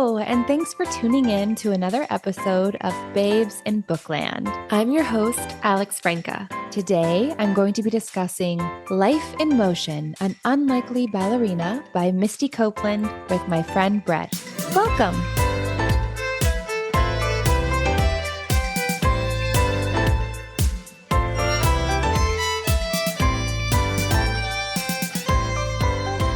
Hello, and thanks for tuning in to another episode of Babes in Bookland. I'm your host, Alex Franca. Today, I'm going to be discussing Life in Motion, An Unlikely Ballerina by Misty Copeland with my friend Brett. Welcome.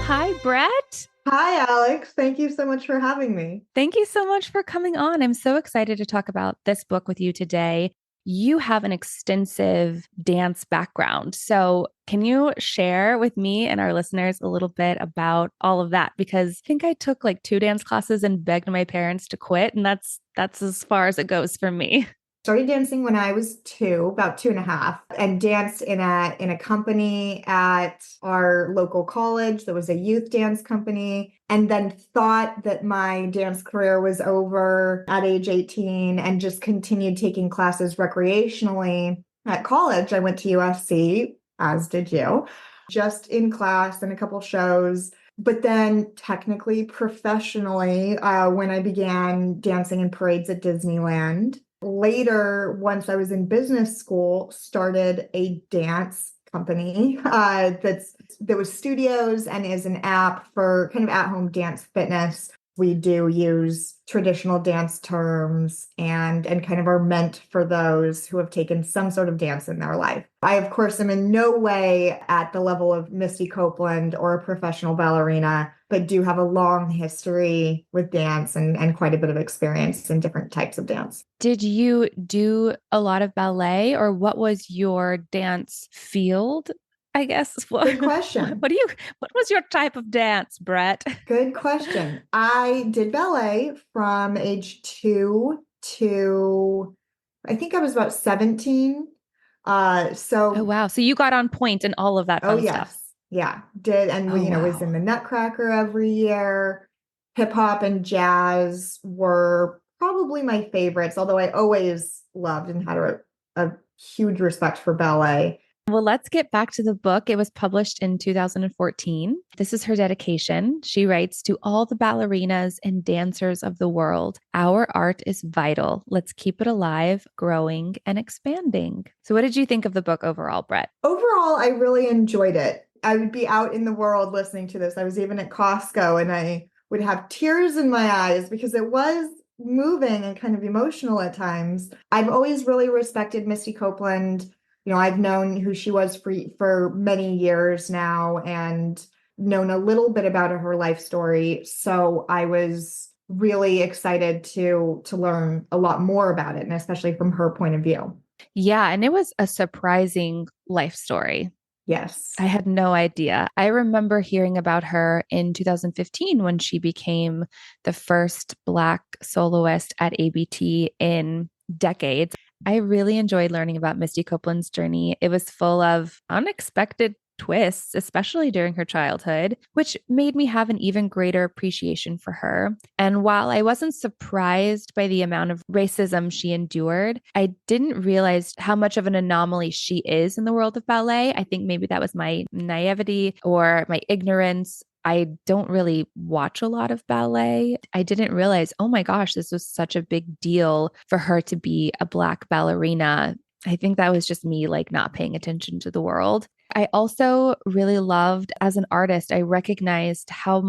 Hi, Brett. Hi, Alex. Thank you so much for having me. Thank you so much for coming on. I'm so excited to talk about this book with you today. You have an extensive dance background. So can you share with me and our listeners a little bit about all of that? Because I think I took like 2 dance classes and begged my parents to quit. And that's as far as it goes for me. Started dancing when I was 2, about 2.5, and danced in a company at our local college. There was a youth dance company, and then thought that my dance career was over at age 18 and just continued taking classes recreationally at college. I went to USC, as did you, just in class and a couple shows. But then technically, professionally, when I began dancing in parades at Disneyland. Later, once I was in business school, started a dance company that was studios and is an app for kind of at-home dance fitness. We do use traditional dance terms and kind of are meant for those who have taken some sort of dance in their life. I, of course, am in no way at the level of Misty Copeland or a professional ballerina, but do have a long history with dance and quite a bit of experience in different types of dance. Did you do a lot of ballet, or what was your dance field? I guess. Good question. What was your type of dance, Brett? Good question. I did ballet from age 2 to, I think I was about 17. Oh, wow. So you got on point and all of that fun stuff. Yeah, did. And was in the Nutcracker every year. Hip hop and jazz were probably my favorites, although I always loved and had a huge respect for ballet. Well, let's get back to the book. It was published in 2014. This is her dedication. She writes, "To all the ballerinas and dancers of the world, our art is vital. Let's keep it alive, growing, and expanding." So what did you think of the book overall, Brett? Overall, I really enjoyed it. I would be out in the world listening to this. I was even at Costco and I would have tears in my eyes because it was moving and kind of emotional at times. I've always really respected Misty Copeland. I've known who she was for many years now and known a little bit about her life story. So I was really excited to learn a lot more about it, and especially from her point of view. Yeah, and it was a surprising life story. Yes. I had no idea. I remember hearing about her in 2015 when she became the first Black soloist at ABT in decades. I really enjoyed learning about Misty Copeland's journey. It was full of unexpected twists, especially during her childhood, which made me have an even greater appreciation for her. And while I wasn't surprised by the amount of racism she endured, I didn't realize how much of an anomaly she is in the world of ballet. I think maybe that was my naivety or my ignorance. I don't really watch a lot of ballet. I didn't realize, oh my gosh, this was such a big deal for her to be a Black ballerina. I think that was just me like not paying attention to the world. I also really loved, as an artist, I recognized how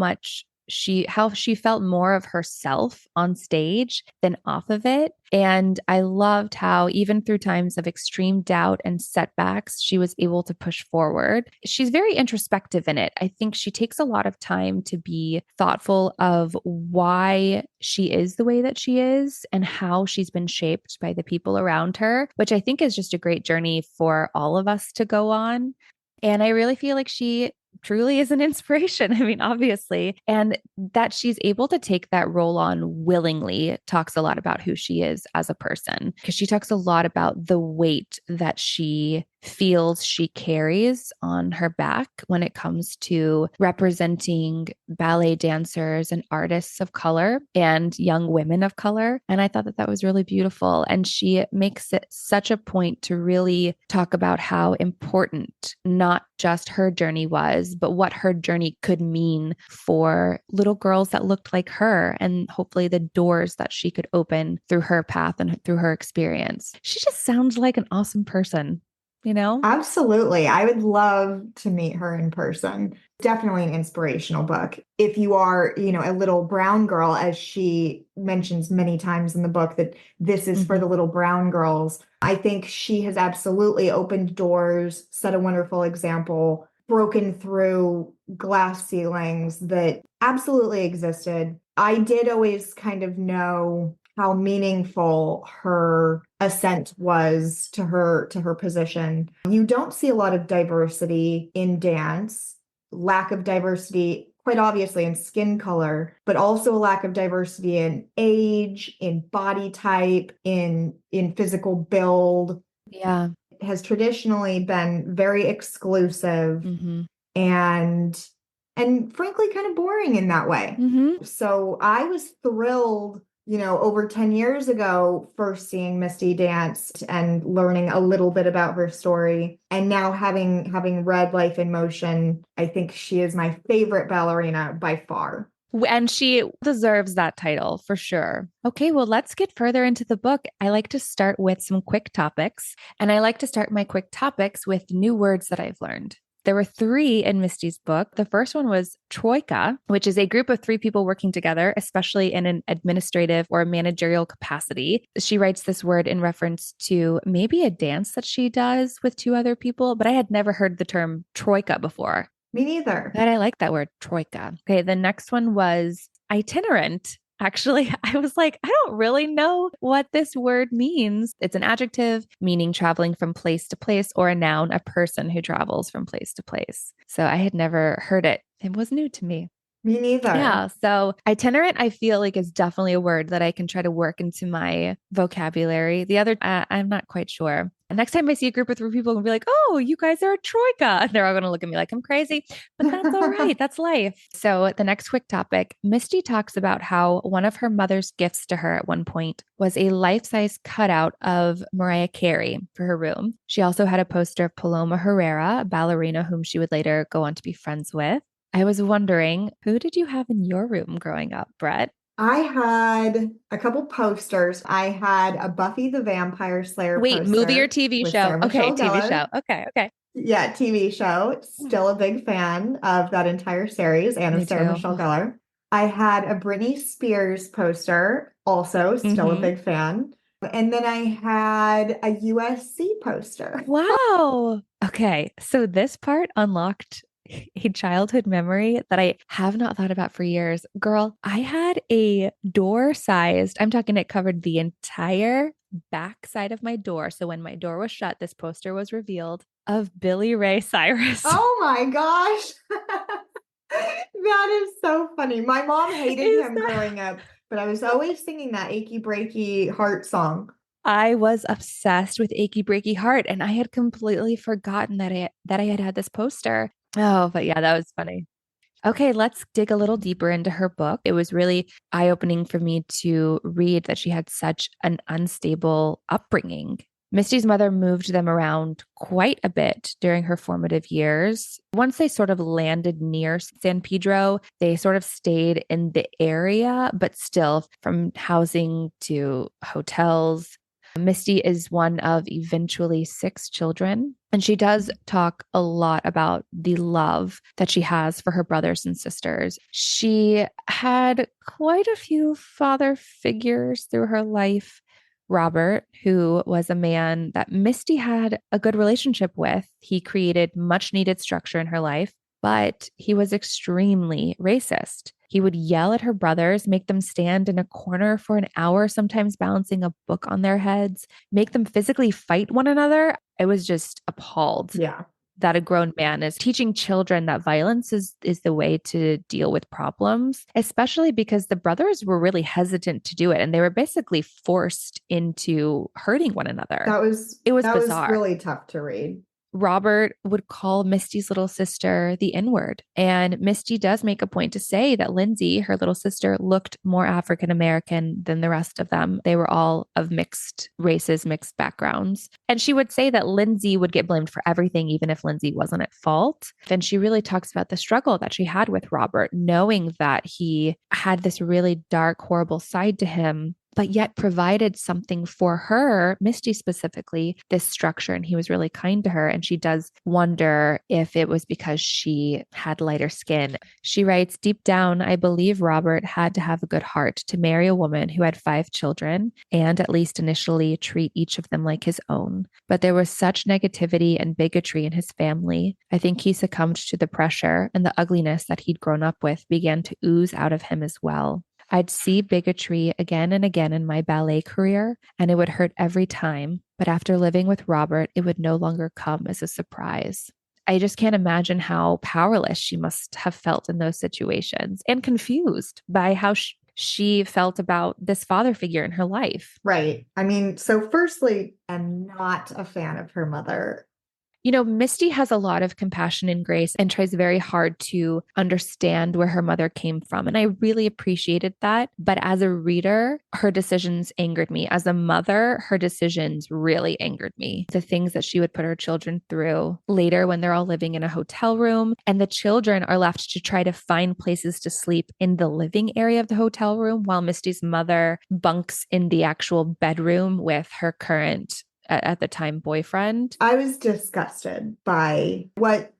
she felt more of herself on stage than off of it. And I loved how even through times of extreme doubt and setbacks, she was able to push forward. She's very introspective in it. I think she takes a lot of time to be thoughtful of why she is the way that she is and how she's been shaped by the people around her, which I think is just a great journey for all of us to go on. And I really feel like she truly is an inspiration. I mean, obviously, and that she's able to take that role on willingly talks a lot about who she is as a person, because she talks a lot about the weight that she feels she carries on her back when it comes to representing ballet dancers and artists of color and young women of color. And I thought that that was really beautiful. And she makes it such a point to really talk about how important not just her journey was, but what her journey could mean for little girls that looked like her, and hopefully the doors that she could open through her path and through her experience. She just sounds like an awesome person, you know? Absolutely. I would love to meet her in person. Definitely an inspirational book. If you are, a little brown girl, as she mentions many times in the book, that this is for Mm-hmm. the little brown girls, I think she has absolutely opened doors, set a wonderful example, broken through glass ceilings that absolutely existed. I did always kind of know how meaningful her ascent was to her position. You don't see a lot of diversity in dance, lack of diversity quite obviously in skin color, but also a lack of diversity in age, in body type, in physical build. Yeah. It has traditionally been very exclusive Mm-hmm. and frankly kind of boring in that way. Mm-hmm. So I was thrilled, over 10 years ago, first seeing Misty dance and learning a little bit about her story. And now having read Life in Motion, I think she is my favorite ballerina by far. And she deserves that title for sure. Okay, well, let's get further into the book. I like to start with some quick topics, and I like to start my quick topics with new words that I've learned. There were three in Misty's book. The first one was troika, which is a group of three people working together, especially in an administrative or managerial capacity. She writes this word in reference to maybe a dance that she does with two other people, but I had never heard the term troika before. Me neither. But I like that word, troika. Okay, the next one was itinerant. Actually, I was like, I don't really know what this word means. It's an adjective meaning traveling from place to place, or a noun, a person who travels from place to place. So I had never heard it. It was new to me. Me neither. Yeah. So itinerant, I feel like is definitely a word that I can try to work into my vocabulary. The other, I'm not quite sure. And next time I see a group of three people, I'll be like, oh, you guys are a troika. And they're all going to look at me like I'm crazy, but that's all right. That's life. So the next quick topic, Misty talks about how one of her mother's gifts to her at one point was a life-size cutout of Mariah Carey for her room. She also had a poster of Paloma Herrera, a ballerina whom she would later go on to be friends with. I was wondering, who did you have in your room growing up, Brett? I had a couple posters. I had a Buffy the Vampire Slayer Wait, movie or poster TV with show? Sarah Okay, Michelle TV show. Gellar. Okay, okay. Yeah, TV show. Mm, Still a big fan of that entire series and of me Sarah too. Michelle Gellar. I had a Britney Spears poster, also still a Mm-hmm. big fan. And then I had a USC poster. Wow. Okay, so this part unlocked a childhood memory that I have not thought about for years. Girl, I had a door sized, I'm talking it covered the entire back side of my door. So when my door was shut, this poster was revealed of Billy Ray Cyrus. Oh my gosh. That is so funny. My mom hated Is him that? growing up, but I was always singing that achy breaky heart song. I was obsessed with Achy Breaky Heart, and I had completely forgotten that I had had this poster. Oh, but yeah, that was funny. Okay, let's dig a little deeper into her book. It was really eye-opening for me to read that she had such an unstable upbringing. Misty's mother moved them around quite a bit during her formative years. Once they sort of landed near San Pedro, they sort of stayed in the area, but still from housing to hotels. Misty is one of eventually six children, and she does talk a lot about the love that she has for her brothers and sisters. She had quite a few father figures through her life. Robert, who was a man that Misty had a good relationship with, he created much needed structure in her life, but he was extremely racist. He would yell at her brothers, make them stand in a corner for an hour, sometimes balancing a book on their heads, make them physically fight one another. I was just appalled Yeah. that a grown man is teaching children that violence is the way to deal with problems, especially because the brothers were really hesitant to do it and they were basically forced into hurting one another. That was It was that was bizarre. really tough to read. Robert would call Misty's little sister the N word. And Misty does make a point to say that Lindsay, her little sister, looked more African American than the rest of them. They were all of mixed races, mixed backgrounds. And she would say that Lindsay would get blamed for everything, even if Lindsay wasn't at fault. And she really talks about the struggle that she had with Robert, knowing that he had this really dark, horrible side to him, but yet provided something for her, Misty specifically, this structure. And he was really kind to her. And she does wonder if it was because she had lighter skin. She writes, deep down, I believe Robert had to have a good heart to marry a woman who had 5 children and at least initially treat each of them like his own. But there was such negativity and bigotry in his family. I think he succumbed to the pressure, and the ugliness that he'd grown up with began to ooze out of him as well. I'd see bigotry again and again in my ballet career, and it would hurt every time. But after living with Robert, it would no longer come as a surprise. I just can't imagine how powerless she must have felt in those situations and confused by how she felt about this father figure in her life. Right. I mean, so firstly, I'm not a fan of her mother. You know, Misty has a lot of compassion and grace and tries very hard to understand where her mother came from. And I really appreciated that. But as a reader, her decisions angered me. As a mother, her decisions really angered me. The things that she would put her children through later when they're all living in a hotel room, and the children are left to try to find places to sleep in the living area of the hotel room while Misty's mother bunks in the actual bedroom with her current at the time boyfriend. I was disgusted by what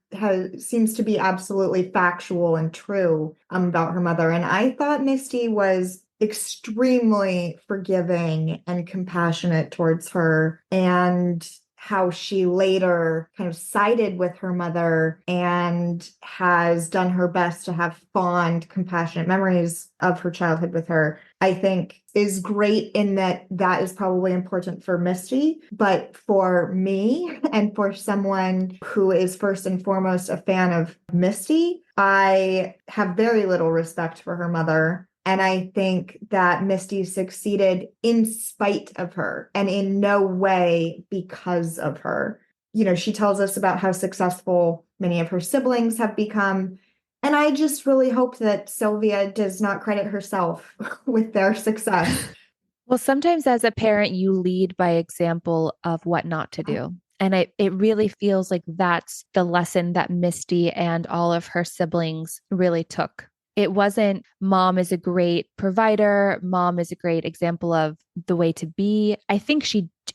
seems to be absolutely factual and true about her mother. And I thought Misty was extremely forgiving and compassionate towards her, and how she later kind of sided with her mother and has done her best to have fond, compassionate memories of her childhood with her, I think is great, in that that is probably important for Misty. But for me, and for someone who is first and foremost a fan of Misty, I have very little respect for her mother. And I think that Misty succeeded in spite of her and in no way because of her. You know, she tells us about how successful many of her siblings have become. And I just really hope that Sylvia does not credit herself with their success. Well, sometimes as a parent, you lead by example of what not to do. And it really feels like that's the lesson that Misty and all of her siblings really took. It wasn't mom is a great provider, mom is a great example of the way to be. I think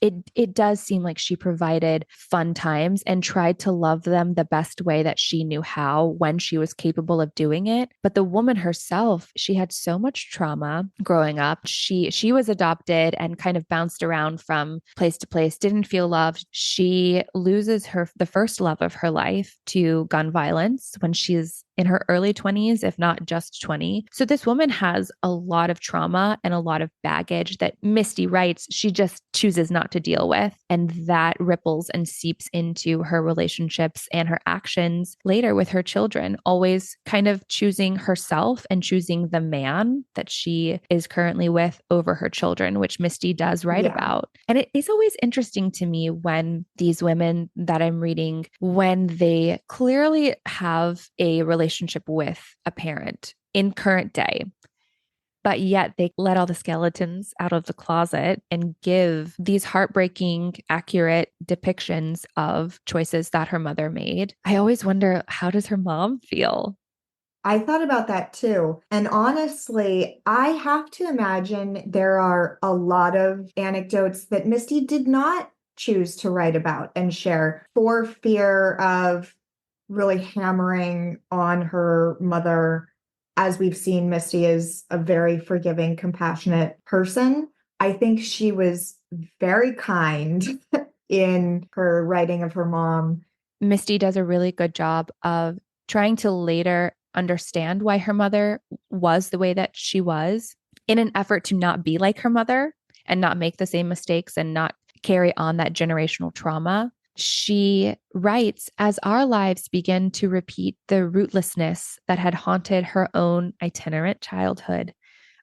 it does seem like she provided fun times and tried to love them the best way that she knew how when she was capable of doing it. But the woman herself, she had so much trauma growing up. She was adopted and kind of bounced around from place to place, didn't feel loved. She loses the first love of her life to gun violence when she's in her early 20s, if not just 20. So this woman has a lot of trauma and a lot of baggage that Misty writes she just chooses not to deal with. And that ripples and seeps into her relationships and her actions later with her children, always kind of choosing herself and choosing the man that she is currently with over her children, which Misty does write about. And it is always interesting to me when these women that I'm reading, when they clearly have a relationship with a parent in current day, but yet they let all the skeletons out of the closet and give these heartbreaking, accurate depictions of choices that her mother made. I always wonder, how does her mom feel? I thought about that too. And honestly, I have to imagine there are a lot of anecdotes that Misty did not choose to write about and share for fear of really hammering on her mother. As we've seen, Misty is a very forgiving, compassionate person. I think she was very kind in her writing of her mom. Misty does a really good job of trying to later understand why her mother was the way that she was in an effort to not be like her mother and not make the same mistakes and not carry on that generational trauma. She writes, as our lives begin to repeat the rootlessness that had haunted her own itinerant childhood,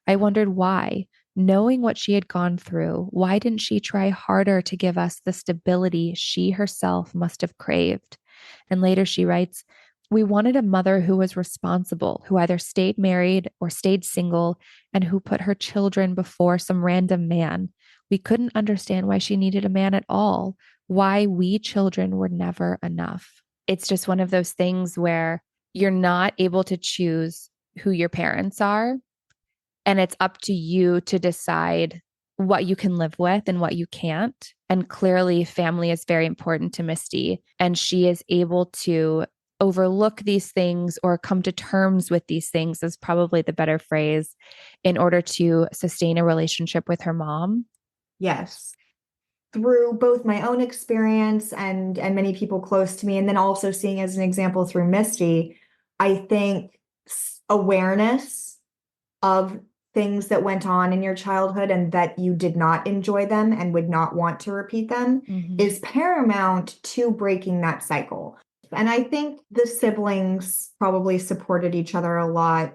I wondered why, Knowing what she had gone through, why didn't she try harder to give us the stability she herself must have craved? And later she writes, we wanted a mother who was responsible, who either stayed married or stayed single, and who put her children before some random man. We couldn't understand why she needed a man at all, why we children were never enough. It's just one of those things where you're not able to choose who your parents are. And it's up to you to decide what you can live with and what you can't. And clearly, family is very important to Misty. And she is able to overlook these things or come to terms with these things, is probably the better phrase, in order to sustain a relationship with her mom. Yes. Through both my own experience and many people close to me, and then also seeing as an example through Misty, I think awareness of things that went on in your childhood and that you did not enjoy them and would not want to repeat them is paramount to breaking that cycle. And I think the siblings probably supported each other a lot.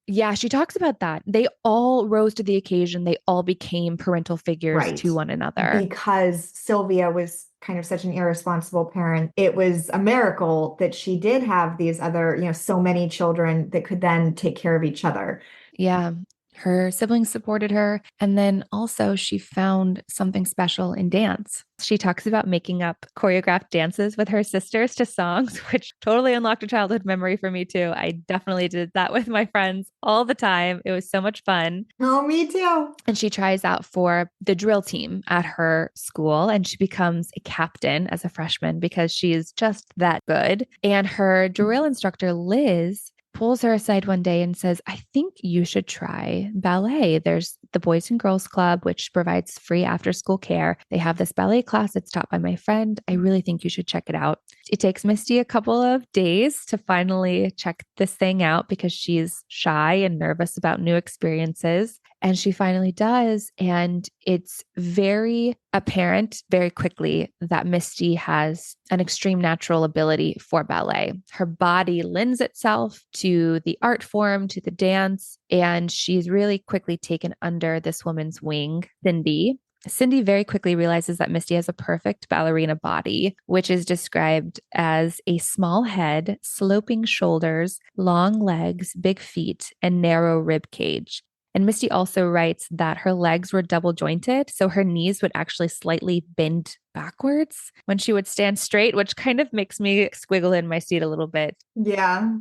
Yeah, she talks about that. They all rose to the occasion. They all became parental figures Right. to one another. Because Sylvia was kind of such an irresponsible parent, it was a miracle that she did have these other, so many children that could then take care of each other. Yeah. Her siblings supported her. And then also, she found something special in dance. She talks about making up choreographed dances with her sisters to songs, which totally unlocked a childhood memory for me, too. I definitely did that with my friends all the time. It was so much fun. Oh, me too. And she tries out for the drill team at her school, and she becomes a captain as a freshman because she is just that good. And her drill instructor, Liz, pulls her aside one day and says, I think you should try ballet. There's the Boys and Girls Club, which provides free after school care. They have this ballet class that's taught by my friend. I really think you should check it out. It takes Misty a couple of days to finally check this thing out because she's shy and nervous about new experiences. And she finally does. And it's very apparent very quickly that Misty has an extreme natural ability for ballet. Her body lends itself to the art form, to the dance, and she's really quickly taken under this woman's wing, Cindy. Cindy very quickly realizes that Misty has a perfect ballerina body, which is described as a small head, sloping shoulders, long legs, big feet, and narrow rib cage. And Misty also writes that her legs were double jointed, so her knees would actually slightly bend backwards when she would stand straight, which kind of makes me squiggle in my seat a little bit. Yeah.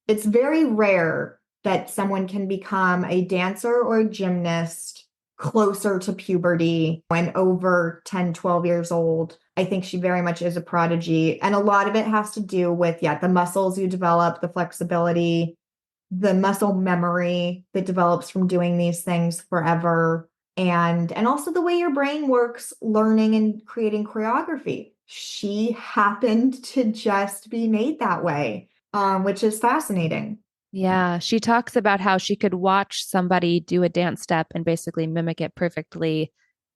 It's very rare that someone can become a dancer or a gymnast closer to puberty when over 10, 12 years old. I think she very much is a prodigy. And a lot of it has to do with, the muscles you develop, the flexibility, the muscle memory that develops from doing these things forever, and also the way your brain works learning and creating choreography. She happened to just be made that way, which is fascinating. Yeah, she talks about how she could watch somebody do a dance step and basically mimic it perfectly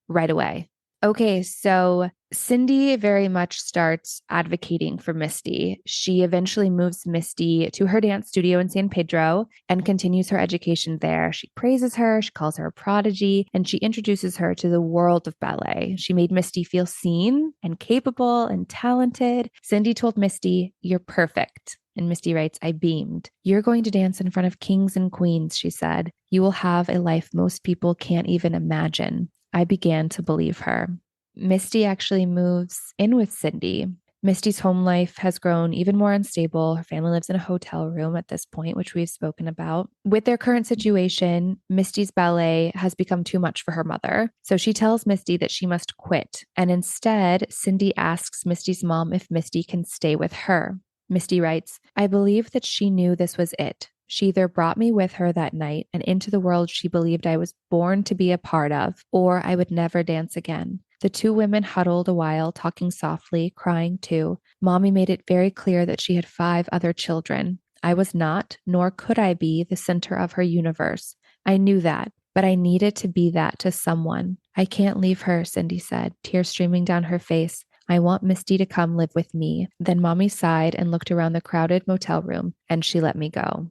right away. Okay, so Cindy very much starts advocating for Misty. She eventually moves Misty to her dance studio in San Pedro and continues her education there. She praises her, she calls her a prodigy, and she introduces her to the world of ballet. She made Misty feel seen and capable and talented. Cindy told Misty, "You're perfect." And Misty writes, I beamed. You're going to dance in front of kings and queens, she said. You will have a life most people can't even imagine. I began to believe her. Misty actually moves in with Cindy. Misty's home life has grown even more unstable. Her family lives in a hotel room at this point, which we've spoken about. With their current situation, Misty's ballet has become too much for her mother. So she tells Misty that she must quit. And instead, Cindy asks Misty's mom if Misty can stay with her. Misty writes, I believe that she knew this was it. She either brought me with her that night and into the world she believed I was born to be a part of, or I would never dance again. The two women huddled a while, talking softly, crying too. Mommy made it very clear that she had 5 other children. I was not, nor could I be, the center of her universe. I knew that, but I needed to be that to someone. I can't leave her, Cindy said, tears streaming down her face. I want Misty to come live with me. Then Mommy sighed and looked around the crowded motel room, and she let me go.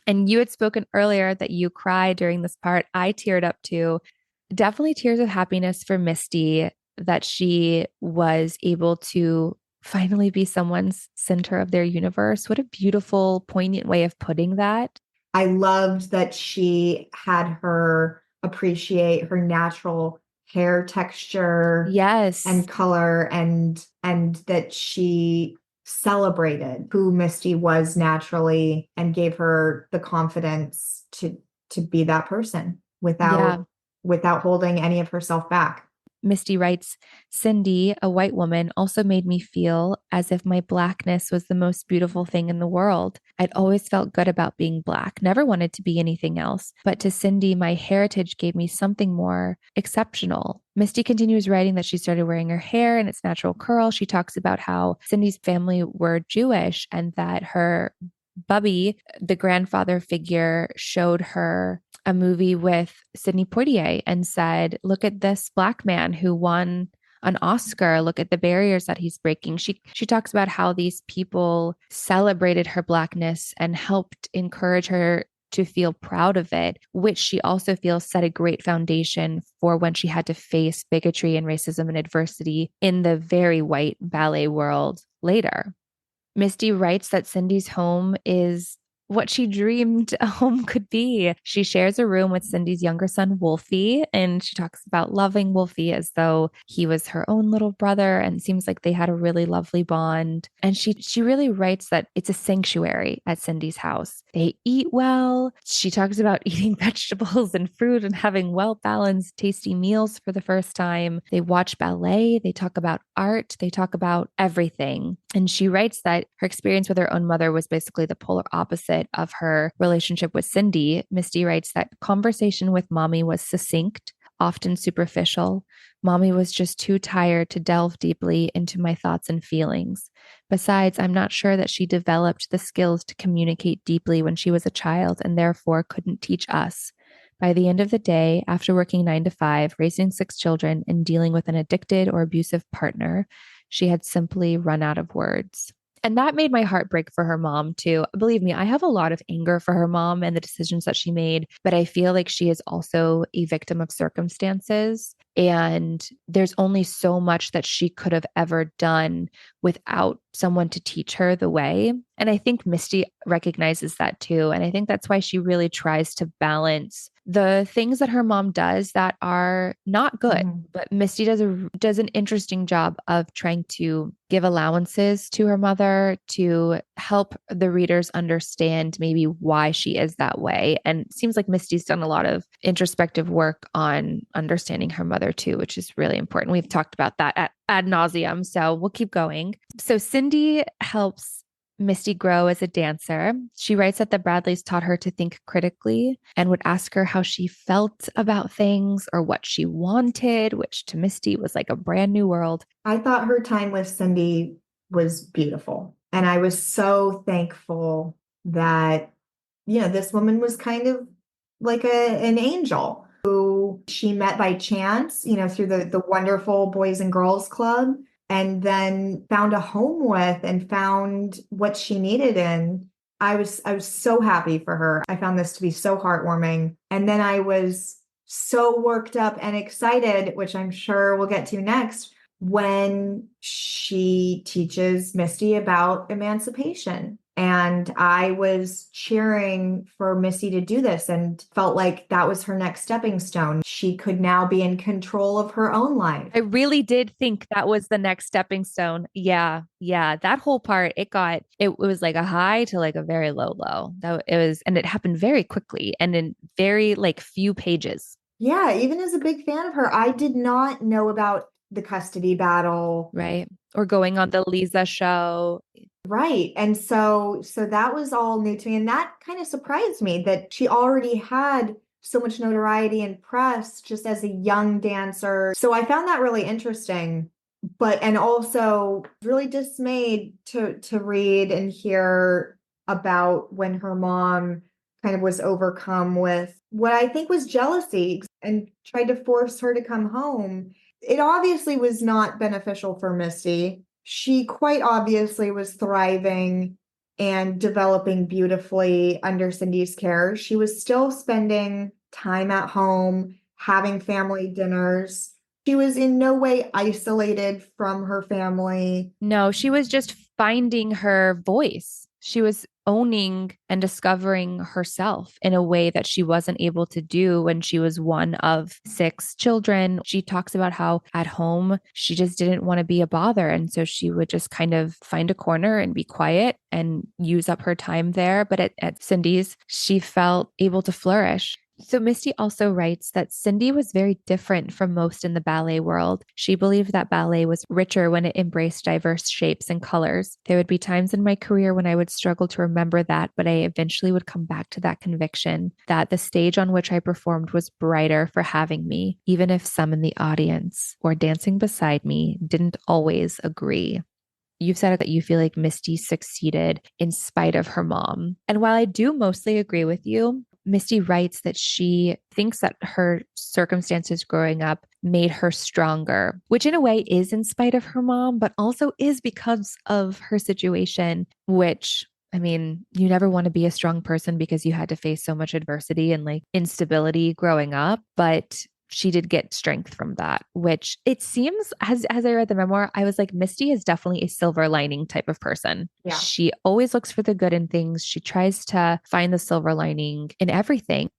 And you had spoken earlier that you cried during this part. I teared up too. Definitely tears of happiness for Misty that she was able to finally be someone's center of their universe. What a beautiful, poignant way of putting that. I loved that she had her appreciate her natural hair texture Yes. and color, and that she celebrated who Misty was naturally and gave her the confidence to be that person Yeah. without holding any of herself back. Misty writes, Cindy, a white woman, also made me feel as if my blackness was the most beautiful thing in the world. I'd always felt good about being black, never wanted to be anything else. But to Cindy, my heritage gave me something more exceptional. Misty continues writing that she started wearing her hair in its natural curl. She talks about how Cindy's family were Jewish and that her Bubby, the grandfather figure, showed her a movie with Sidney Poitier and said, "Look at this black man who won an Oscar. Look at the barriers that he's breaking." She talks about how these people celebrated her blackness and helped encourage her to feel proud of it, which she also feels set a great foundation for when she had to face bigotry and racism and adversity in the very white ballet world later. Misty writes that Cindy's home is what she dreamed a home could be. She shares a room with Cindy's younger son, Wolfie, and she talks about loving Wolfie as though he was her own little brother, and it seems like they had a really lovely bond. And she really writes that it's a sanctuary at Cindy's house. They eat well. She talks about eating vegetables and fruit and having well-balanced, tasty meals for the first time. They watch ballet, they talk about art, they talk about everything. And she writes that her experience with her own mother was basically the polar opposite of her relationship with Cindy. Misty writes that conversation with mommy was succinct, often superficial. Mommy was just too tired to delve deeply into my thoughts and feelings. Besides, I'm not sure that she developed the skills to communicate deeply when she was a child and therefore couldn't teach us. By the end of the day, after working 9 to 5, raising 6 children, and dealing with an addicted or abusive partner, she had simply run out of words. And that made my heart break for her mom, too. Believe me, I have a lot of anger for her mom and the decisions that she made, but I feel like she is also a victim of circumstances. And there's only so much that she could have ever done without someone to teach her the way. And I think Misty recognizes that too. And I think that's why she really tries to balance the things that her mom does that are not good. Mhm. But Misty does an interesting job of trying to give allowances to her mother to help the readers understand maybe why she is that way. And it seems like Misty's done a lot of introspective work on understanding her mother too, which is really important. We've talked about that ad nauseum, so we'll keep going. So Cindy helps Misty grow as a dancer. She writes that the Bradleys taught her to think critically and would ask her how she felt about things or what she wanted, which to Misty was like a brand new world. I thought her time with Cindy was beautiful. And I was so thankful that, this woman was kind of like an angel who she met by chance, through the wonderful Boys and Girls Club, and then found a home with and found what she needed. And I was so happy for her. I found this to be so heartwarming. And then I was so worked up and excited, which I'm sure we'll get to next, when she teaches Misty about emancipation. And I was cheering for Misty to do this and felt like that was her next stepping stone. She could now be in control of her own life. I really did think that was the next stepping stone. Yeah. Yeah. That whole part, it was like a high to like a very low low. That it was, and it happened very quickly and in very like few pages. Yeah, even as a big fan of her, I did not know about the custody battle. Right. Or going on the Lisa show. Right. And so that was all new to me. And that kind of surprised me that she already had so much notoriety and press just as a young dancer. So I found that really interesting, and also really dismayed to read and hear about when her mom kind of was overcome with what I think was jealousy and tried to force her to come home. It obviously was not beneficial for Misty. She quite obviously was thriving and developing beautifully under Cindy's care. She was still spending time at home, having family dinners. She was in no way isolated from her family. No, she was just finding her voice. She was owning and discovering herself in a way that she wasn't able to do when she was one of six children. She talks about how at home she just didn't want to be a bother. And so she would just kind of find a corner and be quiet and use up her time there. But at Cindy's, she felt able to flourish. So Misty also writes that Cindy was very different from most in the ballet world. She believed that ballet was richer when it embraced diverse shapes and colors. There would be times in my career when I would struggle to remember that, but I eventually would come back to that conviction that the stage on which I performed was brighter for having me, even if some in the audience or dancing beside me didn't always agree. You've said that you feel like Misty succeeded in spite of her mom. And while I do mostly agree with you, Misty writes that she thinks that her circumstances growing up made her stronger, which in a way is in spite of her mom, but also is because of her situation, which I mean, you never want to be a strong person because you had to face so much adversity and like instability growing up. But she did get strength from that, which it seems as I read the memoir, I was like, Misty is definitely a silver lining type of person. Yeah. She always looks for the good in things. She tries to find the silver lining in everything.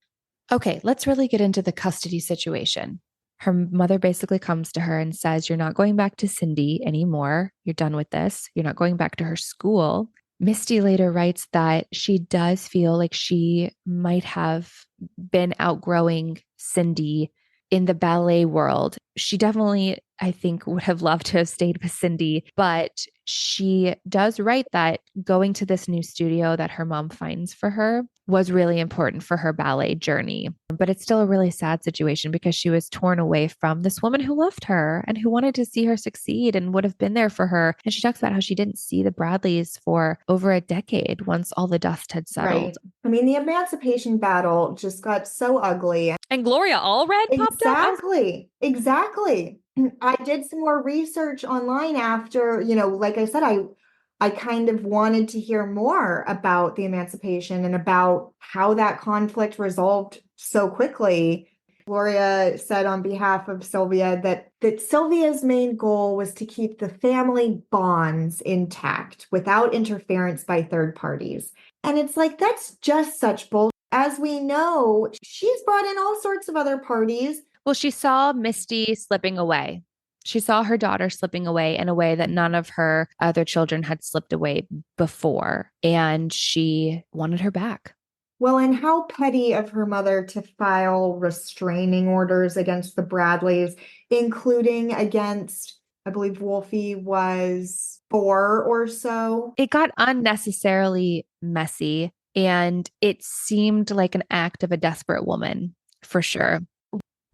Okay, let's really get into the custody situation. Her mother basically comes to her and says, you're not going back to Cindy anymore. You're done with this. You're not going back to her school. Misty later writes that she does feel like she might have been outgrowing Cindy in the ballet world. She definitely, I think, would have loved to have stayed with Cindy, but she does write that going to this new studio that her mom finds for her was really important for her ballet journey. But it's still a really sad situation because she was torn away from this woman who loved her and who wanted to see her succeed and would have been there for her. And she talks about how she didn't see the Bradleys for over a decade once all the dust had settled. Right. I mean, the emancipation battle just got so ugly. And Gloria Allred popped up. Exactly. Exactly. I did some more research online after, like I said, I kind of wanted to hear more about the emancipation and about how that conflict resolved so quickly. Gloria said on behalf of Sylvia that Sylvia's main goal was to keep the family bonds intact without interference by third parties. And it's like, that's just such bullshit. As we know, she's brought in all sorts of other parties. Well, she saw Misty slipping away. She saw her daughter slipping away in a way that none of her other children had slipped away before. And she wanted her back. Well, and how petty of her mother to file restraining orders against the Bradleys, including against, I believe Wolfie was 4 or so. It got unnecessarily messy and it seemed like an act of a desperate woman for sure.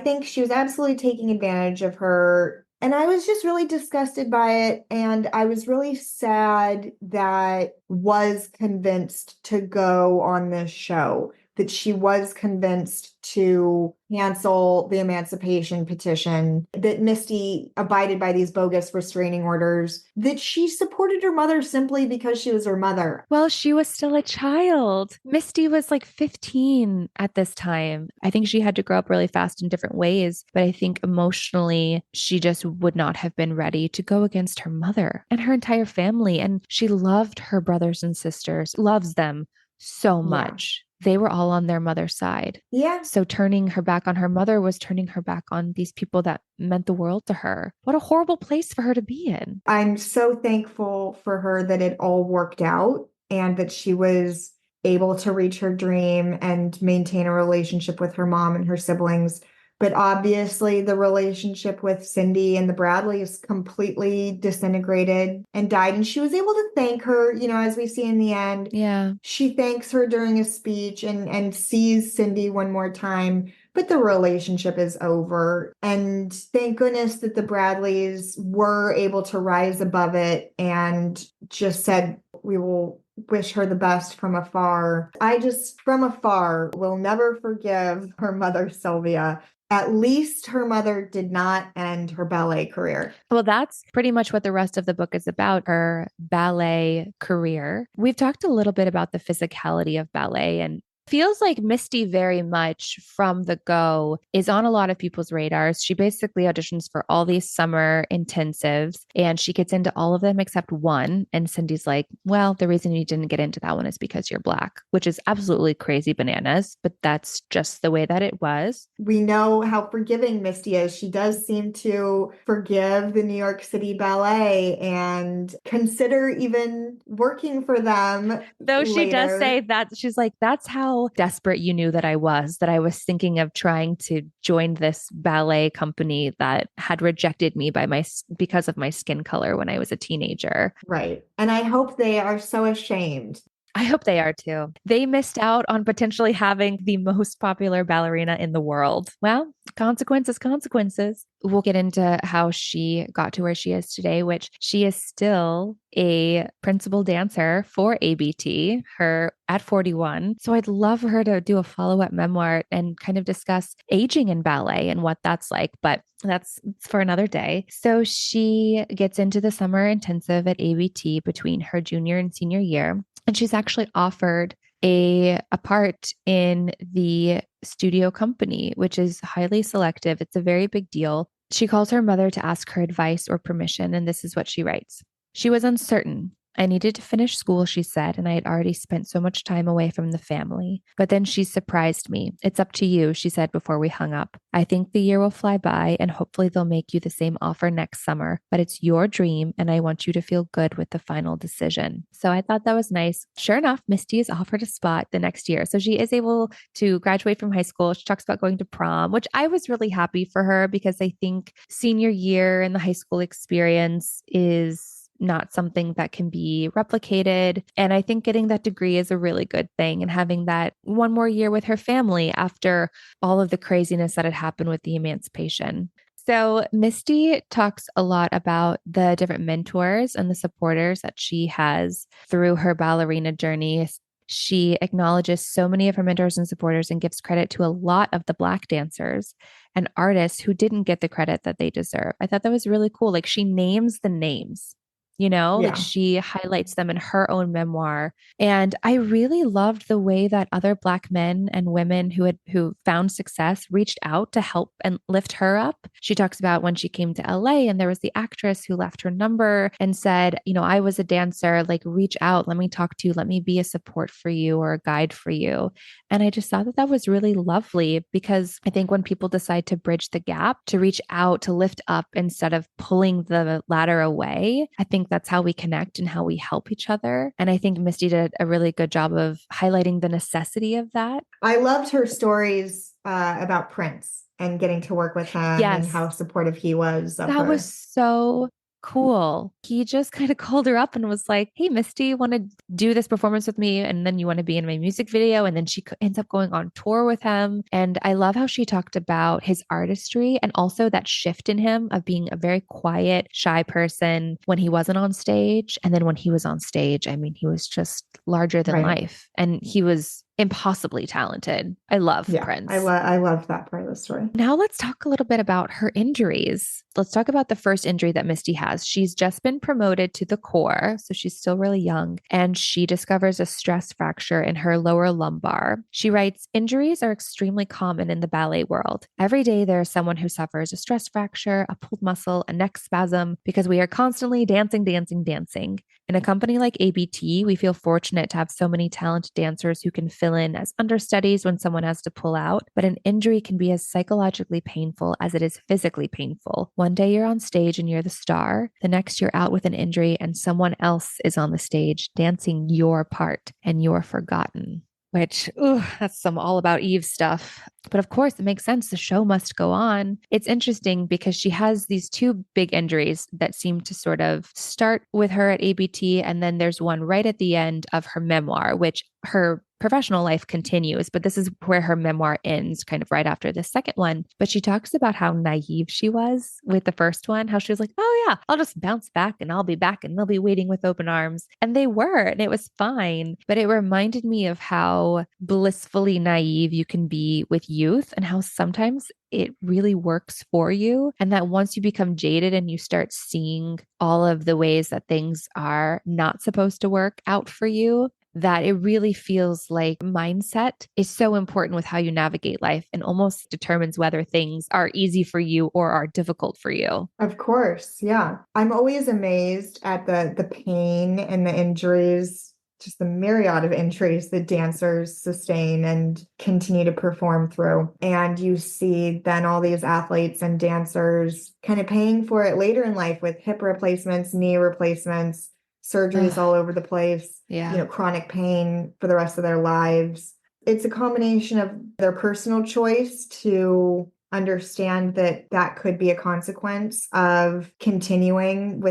I think she was absolutely taking advantage of her. And I was just really disgusted by it. And I was really sad that was convinced to go on this show, that she was convinced to cancel the emancipation petition, that Misty abided by these bogus restraining orders, that she supported her mother simply because she was her mother. Well, she was still a child. Misty was like 15 at this time. I think she had to grow up really fast in different ways, but I think emotionally, she just would not have been ready to go against her mother and her entire family. And she loved her brothers and sisters, loves them so much. They were all on their mother's side. Yeah. So turning her back on her mother was turning her back on these people that meant the world to her. What a horrible place for her to be in. I'm so thankful for her that it all worked out and that she was able to reach her dream and maintain a relationship with her mom and her siblings. But obviously, the relationship with Cindy and the Bradleys completely disintegrated and died. And she was able to thank her, as we see in the end. Yeah. She thanks her during a speech and sees Cindy one more time. But the relationship is over. And thank goodness that the Bradleys were able to rise above it and just said, we will wish her the best from afar. I just, from afar, will never forgive her mother, Sylvia. At least her mother did not end her ballet career. Well, that's pretty much what the rest of the book is about, her ballet career. We've talked a little bit about the physicality of ballet and Feels like Misty very much from the go is on a lot of people's radars. She basically auditions for all these summer intensives and she gets into all of them except one. And Cindy's like, well, the reason you didn't get into that one is because you're Black, which is absolutely crazy bananas, but that's just the way that it was. We know how forgiving Misty is. She does seem to forgive the New York City Ballet and consider even working for them Though she does say later. that she's like, that's how desperate you knew that I was thinking of trying to join this ballet company that had rejected me because of my skin color when I was a teenager. Right. And I hope they are so ashamed. I hope they are too. They missed out on potentially having the most popular ballerina in the world. Well, consequences, consequences. We'll get into how she got to where she is today, which she is still a principal dancer for ABT, her at 41. So I'd love her to do a follow-up memoir and kind of discuss aging in ballet and what that's like, but that's for another day. So she gets into the summer intensive at ABT between her junior and senior year. And she's actually offered a part in the studio company, which is highly selective. It's a very big deal. She calls her mother to ask her advice or permission, and this is what she writes. She was uncertain. I needed to finish school, she said, and I had already spent so much time away from the family. But then she surprised me. It's up to you, she said before we hung up. I think the year will fly by, and hopefully they'll make you the same offer next summer. But it's your dream, and I want you to feel good with the final decision. So I thought that was nice. Sure enough, Misty is offered a spot the next year. So she is able to graduate from high school. She talks about going to prom, which I was really happy for her because I think senior year and the high school experience is not something that can be replicated. And I think getting that degree is a really good thing and having that one more year with her family after all of the craziness that had happened with the emancipation. So, Misty talks a lot about the different mentors and the supporters that she has through her ballerina journey. She acknowledges so many of her mentors and supporters and gives credit to a lot of the Black dancers and artists who didn't get the credit that they deserve. I thought that was really cool. Like, she names the names. Like Yeah. she highlights them in her own memoir. And I really loved the way that other Black men and women who found success reached out to help and lift her up. She talks about when she came to LA and there was the actress who left her number and said, I was a dancer, like reach out, let me talk to you, let me be a support for you or a guide for you. And I just thought that that was really lovely because I think when people decide to bridge the gap, to reach out, to lift up instead of pulling the ladder away, I think that's how we connect and how we help each other. And I think Misty did a really good job of highlighting the necessity of that. I loved her stories about Prince and getting to work with him and Yes, how supportive he was of that was her. so cool. He just kind of called her up and was like, hey, Misty, want to do this performance with me? And then you want to be in my music video. And then she ends up going on tour with him. And I love how she talked about his artistry and also that shift in him of being a very quiet, shy person when he wasn't on stage. And then when he was on stage, I mean, he was just larger than Right. life. And he was impossibly talented. I love Yeah. Prince. I loved that part of the story. Now let's talk a little bit about her injuries. Let's talk about the first injury that Misty has. She's just been promoted to the corps, so she's still really young, and she discovers a stress fracture in her lower lumbar. She writes, injuries are extremely common in the ballet world. Every day there is someone who suffers a stress fracture, a pulled muscle, a neck spasm, because we are constantly dancing, dancing, dancing. In a company like ABT, we feel fortunate to have so many talented dancers who can fill in as understudies when someone has to pull out, but an injury can be as psychologically painful as it is physically painful. One day you're on stage and you're the star, the next you're out with an injury and someone else is on the stage dancing your part and you're forgotten. Which, ooh, that's some all about Eve stuff. But of course, it makes sense. The show must go on. It's interesting because she has these two big injuries that seem to sort of start with her at ABT. And then there's one right at the end of her memoir, which her professional life continues, but this is where her memoir ends, kind of right after the second one. But she talks about how naive she was with the first one, how she was like, oh, yeah, I'll just bounce back and I'll be back and they'll be waiting with open arms. And they were, and it was fine. But it reminded me of how blissfully naive you can be with youth and how sometimes it really works for you. And that once you become jaded and you start seeing all of the ways that things are not supposed to work out for you, that it really feels like mindset is so important with how you navigate life and almost determines whether things are easy for you or are difficult for you. Of course, yeah. I'm always amazed at the pain and the injuries, just the myriad of injuries that dancers sustain and continue to perform through. And you see then all these athletes and dancers kind of paying for it later in life with hip replacements, knee replacements, surgeries all Ugh, over the place, yeah. chronic pain for the rest of their lives. It's a combination of their personal choice to understand that that could be a consequence of continuing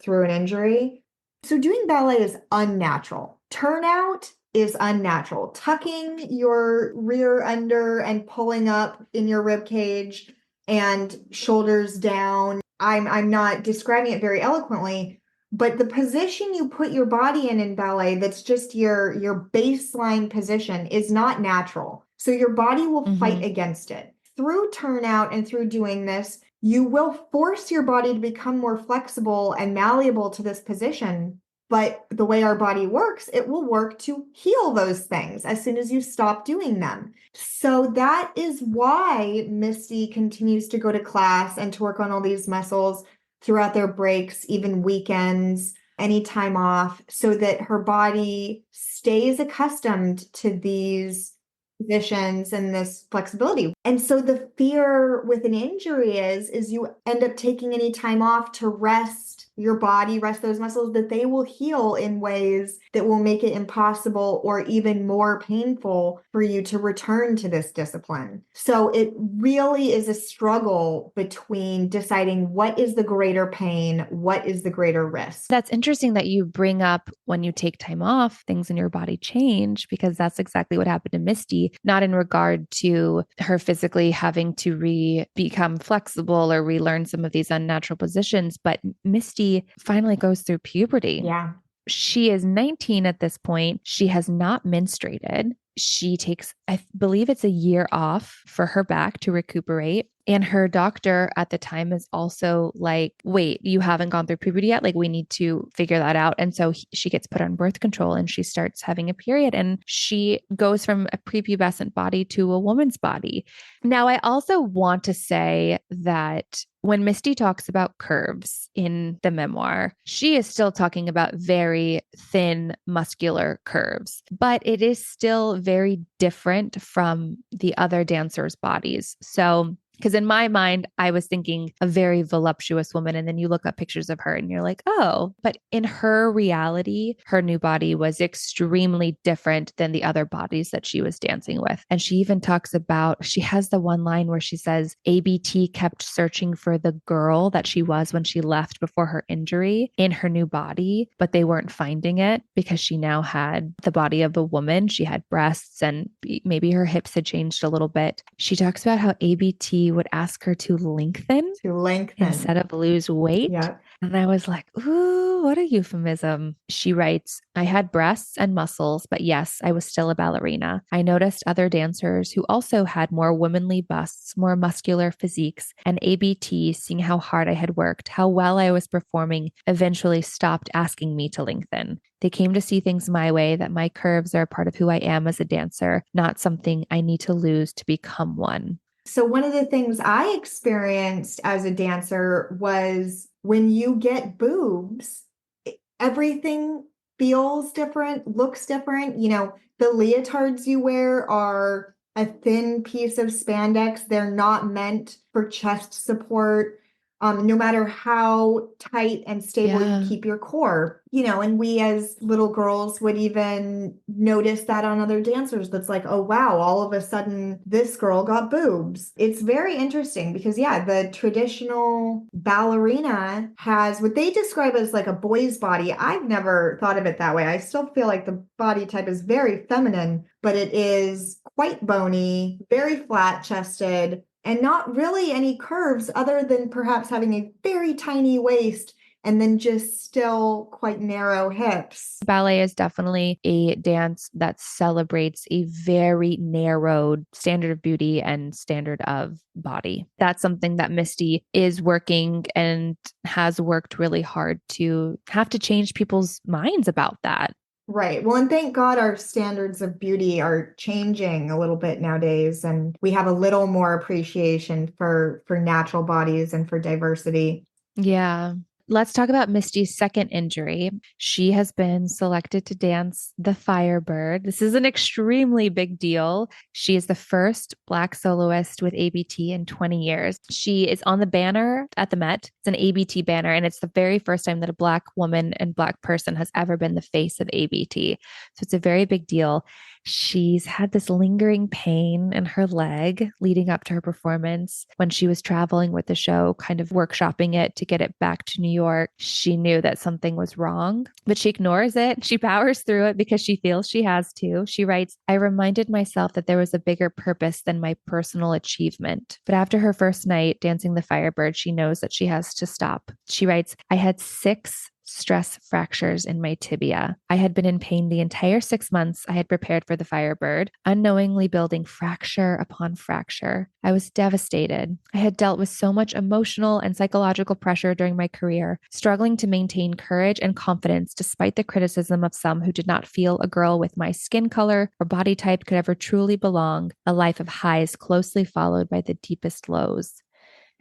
through an injury. So doing ballet is unnatural. Turnout is unnatural. Tucking your rear under and pulling up in your rib cage and shoulders down. I'm not describing it very eloquently, but the position you put your body in ballet, that's just your baseline position, is not natural. So your body will fight Hmm. against it. Through turnout and through doing this, you will force your body to become more flexible and malleable to this position. But the way our body works, it will work to heal those things as soon as you stop doing them. So that is why Misty continues to go to class and to work on all these muscles throughout their breaks, even weekends, any time off, so that her body stays accustomed to these positions and this flexibility. And so the fear with an injury is you end up taking any time off to rest your body, rest those muscles, that they will heal in ways that will make it impossible or even more painful for you to return to this discipline. So it really is a struggle between deciding what is the greater pain, what is the greater risk. That's interesting that you bring up when you take time off, things in your body change, because that's exactly what happened to Misty, not in regard to her physically having to become flexible or relearn some of these unnatural positions, but Misty finally goes through puberty. Yeah. She is 19 at this point. She has not menstruated. She takes, I believe it's a year off for her back to recuperate. And her doctor at the time is also like, wait, you haven't gone through puberty yet? Like, we need to figure that out. And so she gets put on birth control and she starts having a period and she goes from a prepubescent body to a woman's body. Now, I also want to say that when Misty talks about curves in the memoir, she is still talking about very thin, muscular curves, but it is still very different from the other dancers' bodies. So, because in my mind, I was thinking a very voluptuous woman. And then you look up pictures of her and you're like, oh, but in her reality, her new body was extremely different than the other bodies that she was dancing with. And she even talks about, she has the one line where she says, ABT kept searching for the girl that she was when she left before her injury in her new body, but they weren't finding it because she now had the body of a woman. She had breasts and maybe her hips had changed a little bit. She talks about how ABT would ask her to lengthen To lengthen. instead of lose weight. Yeah. And I was like, ooh, what a euphemism. She writes, I had breasts and muscles, but yes, I was still a ballerina. I noticed other dancers who also had more womanly busts, more muscular physiques, and ABT, seeing how hard I had worked, how well I was performing, eventually stopped asking me to lengthen. They came to see things my way, that my curves are a part of who I am as a dancer, not something I need to lose to become one. So one of the things I experienced as a dancer was when you get boobs, everything feels different, looks different. The leotards you wear are a thin piece of spandex. They're not meant for chest support. No matter how tight and stable you Yeah. keep your core, and we as little girls would even notice that on other dancers. That's like, oh, wow, all of a sudden this girl got boobs. It's very interesting because, yeah, the traditional ballerina has what they describe as like a boy's body. I've never thought of it that way. I still feel like the body type is very feminine, but it is quite bony, very flat chested, and not really any curves other than perhaps having a very tiny waist and then just still quite narrow hips. Ballet is definitely a dance that celebrates a very narrowed standard of beauty and standard of body. That's something that Misty is working and has worked really hard to have to change people's minds about that. Right. Well, and thank God our standards of beauty are changing a little bit nowadays, and we have a little more appreciation for natural bodies and for diversity. Yeah. Let's talk about Misty's second injury. She has been selected to dance the Firebird. This is an extremely big deal. She is the first Black soloist with ABT in 20 years. She is on the banner at the Met. It's an ABT banner, and it's the very first time that a Black woman and Black person has ever been the face of ABT. So it's a very big deal. She's had this lingering pain in her leg leading up to her performance. When she was traveling with the show, kind of workshopping it to get it back to New York, she knew that something was wrong, but she ignores it. She powers through it because she feels she has to. She writes, I reminded myself that there was a bigger purpose than my personal achievement. But after her first night dancing the Firebird, she knows that she has to stop. She writes, I had 6 stress fractures in my tibia. I had been in pain the entire 6 months I had prepared for the Firebird, unknowingly building fracture upon fracture. I was devastated. I had dealt with so much emotional and psychological pressure during my career, struggling to maintain courage and confidence despite the criticism of some who did not feel a girl with my skin color or body type could ever truly belong, a life of highs closely followed by the deepest lows.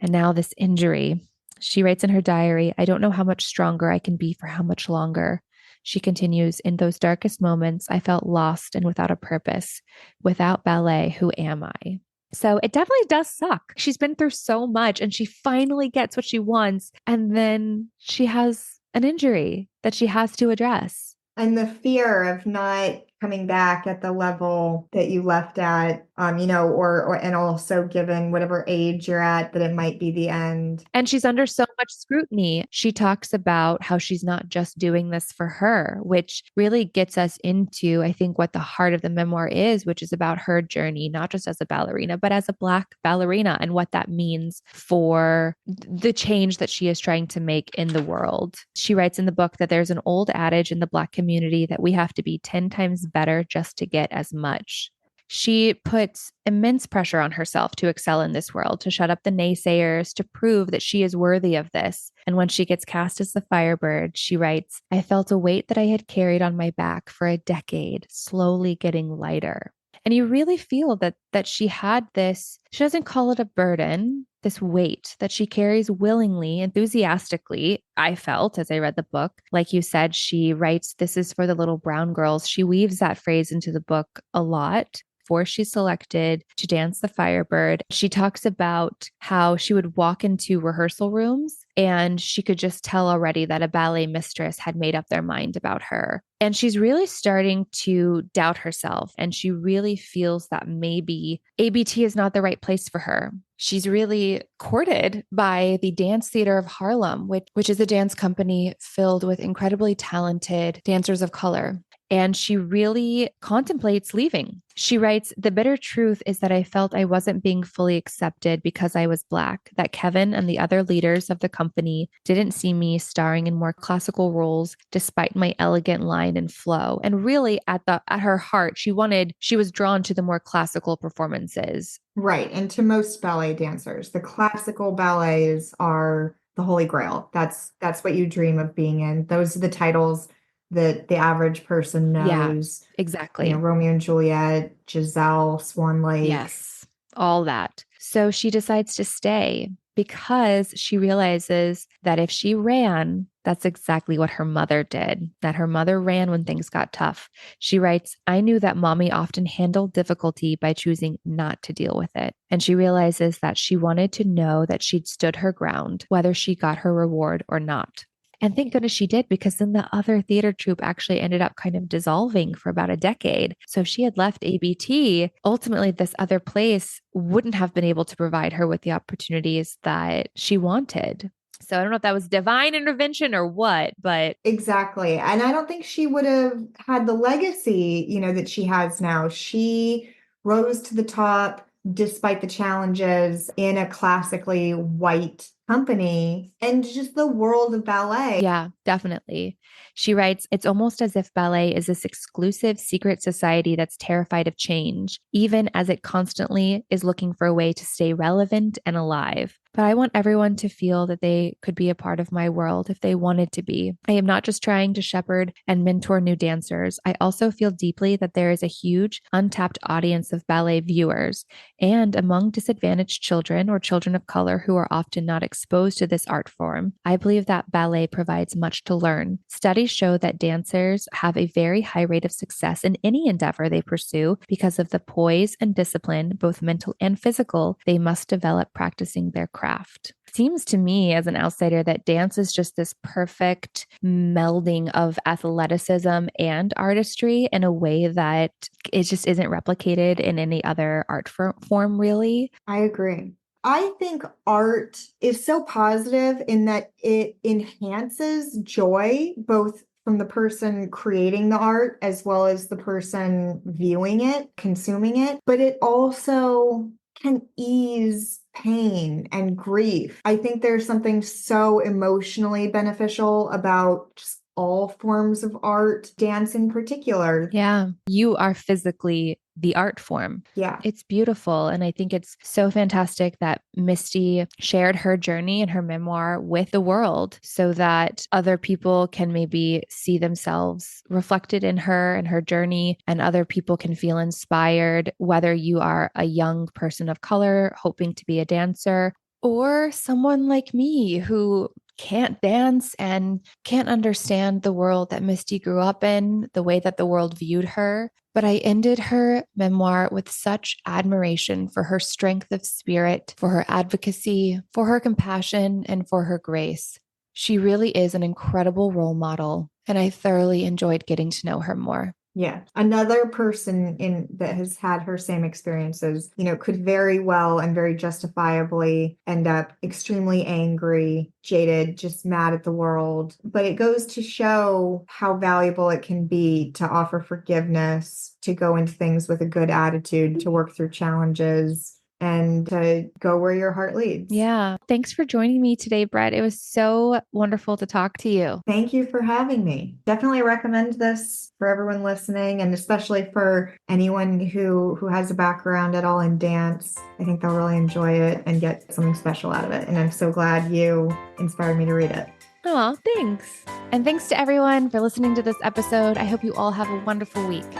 And now this injury. She writes in her diary, I don't know how much stronger I can be for how much longer. She continues, in those darkest moments, I felt lost and without a purpose. Without ballet, who am I? So it definitely does suck. She's been through so much and she finally gets what she wants. And then she has an injury that she has to address. And the fear of not coming back at the level that you left at, or and also given whatever age you're at, that it might be the end. And she's under so much scrutiny. She talks about how she's not just doing this for her, which really gets us into, I think, what the heart of the memoir is, which is about her journey, not just as a ballerina, but as a Black ballerina and what that means for the change that she is trying to make in the world. She writes in the book that there's an old adage in the Black community that we have to be 10 times better just to get as much. She puts immense pressure on herself to excel in this world, to shut up the naysayers, to prove that she is worthy of this. And when she gets cast as the Firebird, she writes, I felt a weight that I had carried on my back for a decade, slowly getting lighter. And you really feel that she had this, she doesn't call it a burden, this weight that she carries willingly, enthusiastically. I felt as I read the book. Like you said, she writes, this is for the little brown girls. She weaves that phrase into the book a lot. Before she's selected to dance the Firebird, she talks about how she would walk into rehearsal rooms and she could just tell already that a ballet mistress had made up their mind about her. And she's really starting to doubt herself. And she really feels that maybe ABT is not the right place for her. She's really courted by the Dance Theater of Harlem, which is a dance company filled with incredibly talented dancers of color. And she really contemplates leaving. She writes, the bitter truth is that I felt I wasn't being fully accepted because I was Black, that Kevin and the other leaders of the company didn't see me starring in more classical roles despite my elegant line and flow. And really at her heart, she was drawn to the more classical performances. Right. And to most ballet dancers, the classical ballets are the holy grail. That's what you dream of being in. Those are the titles that the average person Yeah, knows. exactly. Romeo and Juliet, Giselle, Swan Lake. Yes, all that. So she decides to stay because she realizes that if she ran, that's exactly what her mother did, that her mother ran when things got tough. She writes, I knew that mommy often handled difficulty by choosing not to deal with it. And she realizes that she wanted to know that she'd stood her ground, whether she got her reward or not. And thank goodness she did, because then the other theater troupe actually ended up kind of dissolving for about a decade. So if she had left ABT, ultimately this other place wouldn't have been able to provide her with the opportunities that she wanted. So I don't know if that was divine intervention or what, but Exactly. And I don't think she would have had the legacy, that she has now. She rose to the top despite the challenges in a classically white company and just the world of ballet. yeah, definitely. She writes, it's almost as if ballet is this exclusive secret society that's terrified of change, even as it constantly is looking for a way to stay relevant and alive. but I want everyone to feel that they could be a part of my world if they wanted to be. I am not just trying to shepherd and mentor new dancers. I also feel deeply that there is a huge untapped audience of ballet viewers, and among disadvantaged children or children of color who are often not exposed to this art form, I believe that ballet provides much to learn. Studies show that dancers have a very high rate of success in any endeavor they pursue because of the poise and discipline, both mental and physical, they must develop practicing their craft. Seems to me as an outsider that dance is just this perfect melding of athleticism and artistry in a way that it just isn't replicated in any other art form, really. I agree. I think art is so positive in that it enhances joy, both from the person creating the art as well as the person viewing it, consuming it, but it also can ease pain and grief. I think there's something so emotionally beneficial about just all forms of art, dance in particular. Yeah, you are physically the art form. Yeah. It's beautiful. And I think it's so fantastic that Misty shared her journey and her memoir with the world so that other people can maybe see themselves reflected in her and her journey, and other people can feel inspired, whether you are a young person of color hoping to be a dancer or someone like me who can't dance and can't understand the world that Misty grew up in, the way that the world viewed her. But I ended her memoir with such admiration for her strength of spirit, for her advocacy, for her compassion, and for her grace. She really is an incredible role model, and I thoroughly enjoyed getting to know her more. Yeah. Another person in that has had her same experiences, could very well and very justifiably end up extremely angry, jaded, just mad at the world. But it goes to show how valuable it can be to offer forgiveness, to go into things with a good attitude, to work through challenges, and to go where your heart leads. Yeah. Thanks for joining me today, Brett. It was so wonderful to talk to you. Thank you for having me. Definitely recommend this for everyone listening, and especially for anyone who has a background at all in dance. I think they'll really enjoy it and get something special out of it. And I'm so glad you inspired me to read it. Oh, thanks. And thanks to everyone for listening to this episode. I hope you all have a wonderful week.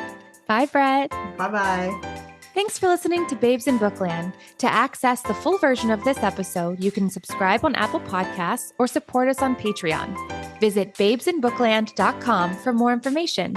Bye, Brett. Bye-bye. Thanks for listening to Babes in Bookland. To access the full version of this episode, you can subscribe on Apple Podcasts or support us on Patreon. Visit babesinbookland.com for more information.